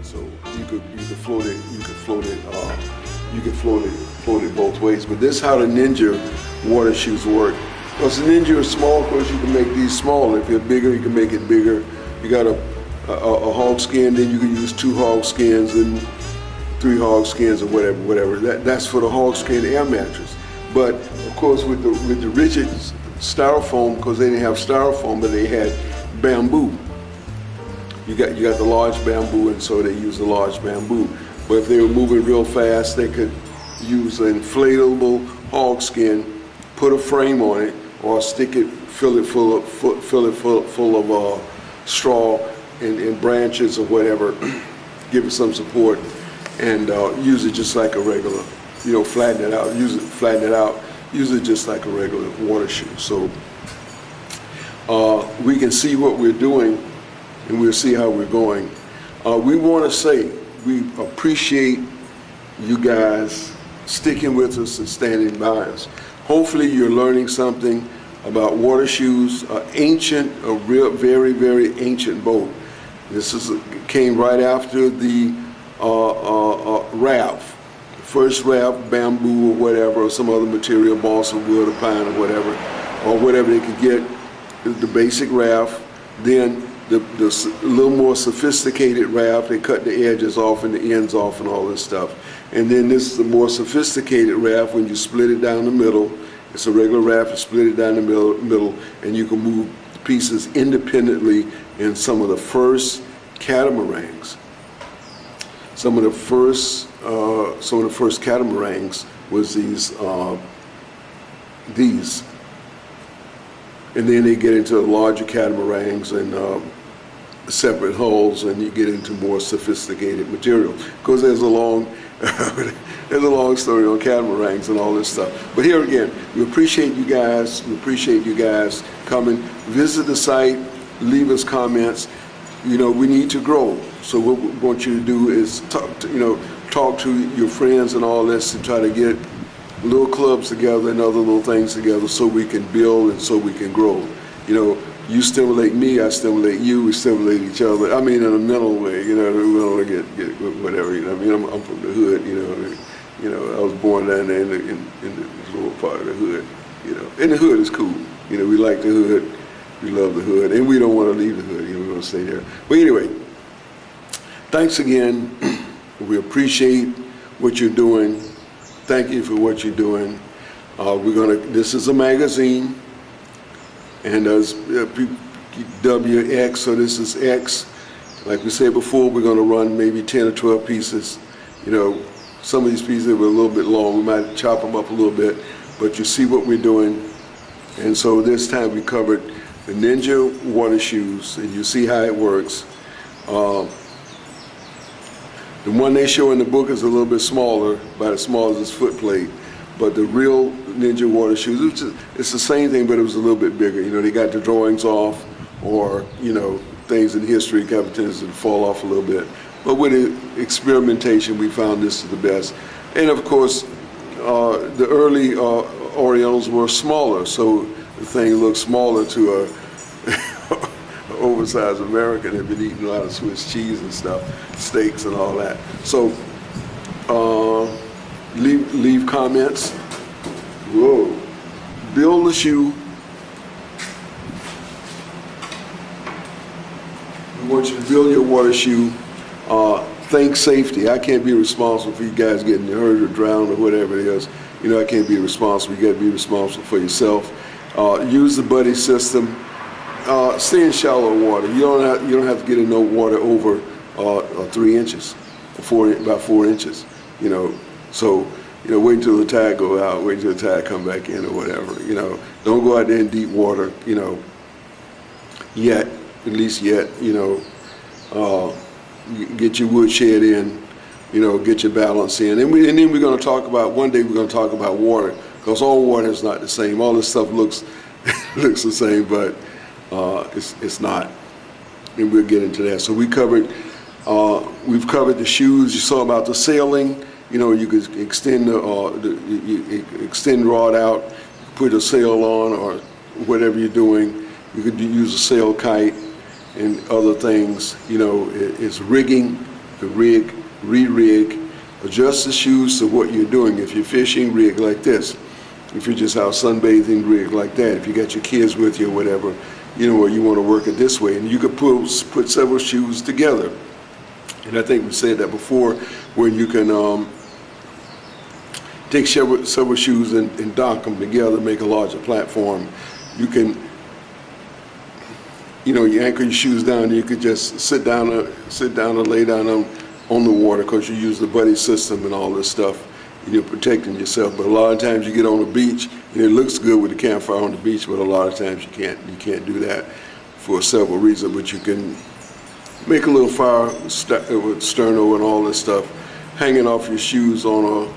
So you could float it, float it both ways. But this is how the Ninja water shoes work. Because the Ninja is small, of course you can make these smaller. If they're bigger, you can make it bigger. You got a hog skin, then you can use 2 hog skins and 3 hog skins or whatever. That's for the hog skin air mattress. But of course with the rigid styrofoam, because they didn't have styrofoam, but they had bamboo. You got the large bamboo, and so they used the large bamboo. But if they were moving real fast, they could use an inflatable hog skin, put a frame on it, or stick it, fill it full of straw and branches or whatever, give it some support, and use it just like a regular, flatten it out, use it just like a regular water shoe. So we can see what we're doing, and we'll see how we're going. We want to say we appreciate you guys sticking with us and standing by us. Hopefully you're learning something about water shoes, a real, very, very ancient boat. This came right after the raft. First raft, bamboo or whatever, or some other material, balsa wood or pine or whatever they could get, the basic raft. Then the little more sophisticated raft, they cut the edges off and the ends off and all this stuff. And then this is the more sophisticated raft when you split it down the middle. It's a regular raft, you split it down the middle, and you can move pieces independently in some of the first catamarans. Some of the first catamarans was these. And then they get into larger catamarans and separate hulls, and you get into more sophisticated material. Because there's a long story on catamarans and all this stuff. But here again, we appreciate you guys. We appreciate you guys coming. Visit the site, leave us comments. We need to grow. So what we want you to do is talk to your friends and all this, and try to get little clubs together and other little things together so we can build and so we can grow. You stimulate me, I stimulate you, we stimulate each other. I mean, in a mental way, we don't get whatever. I'm from the hood. I was born down there in the lower part of the hood. And the hood is cool. We like the hood, we love the hood, and we don't want to leave the hood. We want to stay there. But anyway, thanks again. We appreciate what you're doing. Thank you for what you're doing. This is a magazine, and as WX, so this is X. Like we said before, we're going to run maybe 10 or 12 pieces. Some of these pieces were a little bit long. We might chop them up a little bit, but you see what we're doing. And so this time we covered the Ninja water shoes, and you see how it works. The one they show in the book is a little bit smaller, about as small as this foot plate. But the real Ninja water shoes, it's the same thing, but it was a little bit bigger. They got the drawings off, or things in history have a tendency to fall off a little bit. But with the experimentation, we found this is the best. And of course, the early Orientals were smaller, so the thing looked smaller to a oversized American. Had been eating a lot of Swiss cheese and stuff, steaks and all that. So leave comments. Whoa. Build a shoe. We want you to build your water shoe. Think safety. I can't be responsible for you guys getting hurt or drowned or whatever it is. I can't be responsible. You got to be responsible for yourself. Use the buddy system. Stay in shallow water. You don't have to get in no water over 3 inches, about 4 inches. So wait until the tide go out. Wait until the tide come back in or whatever. Don't go out there in deep water. Yet, at least yet. Get your woodshed in. Get your balance in. And then we're going to talk about, one day we're going to talk about water, because all water is not the same. All this stuff looks the same, but it's not, and we'll get into that. So we've covered the shoes. You saw about the sailing. You could extend extend rod out, put a sail on, or whatever you're doing. You could use a sail kite and other things. It's rigging. You can rig, re-rig, adjust the shoes to what you're doing. If you're fishing, rig like this. If you're just out sunbathing, rig like that. If you got your kids with you or whatever, you know, you want to work it this way. And you could put several shoes together. And I think we said that before, where you can take several shoes and dock them together, make a larger platform. You can, you know, you anchor your shoes down, and you could just sit down and lay down on the water, because you use the buddy system and all this stuff, and you're protecting yourself. But a lot of times you get on the beach, and it looks good with the campfire on the beach, but a lot of times you can't do that for several reasons. But you can make a little fire with sterno and all this stuff hanging off your shoes on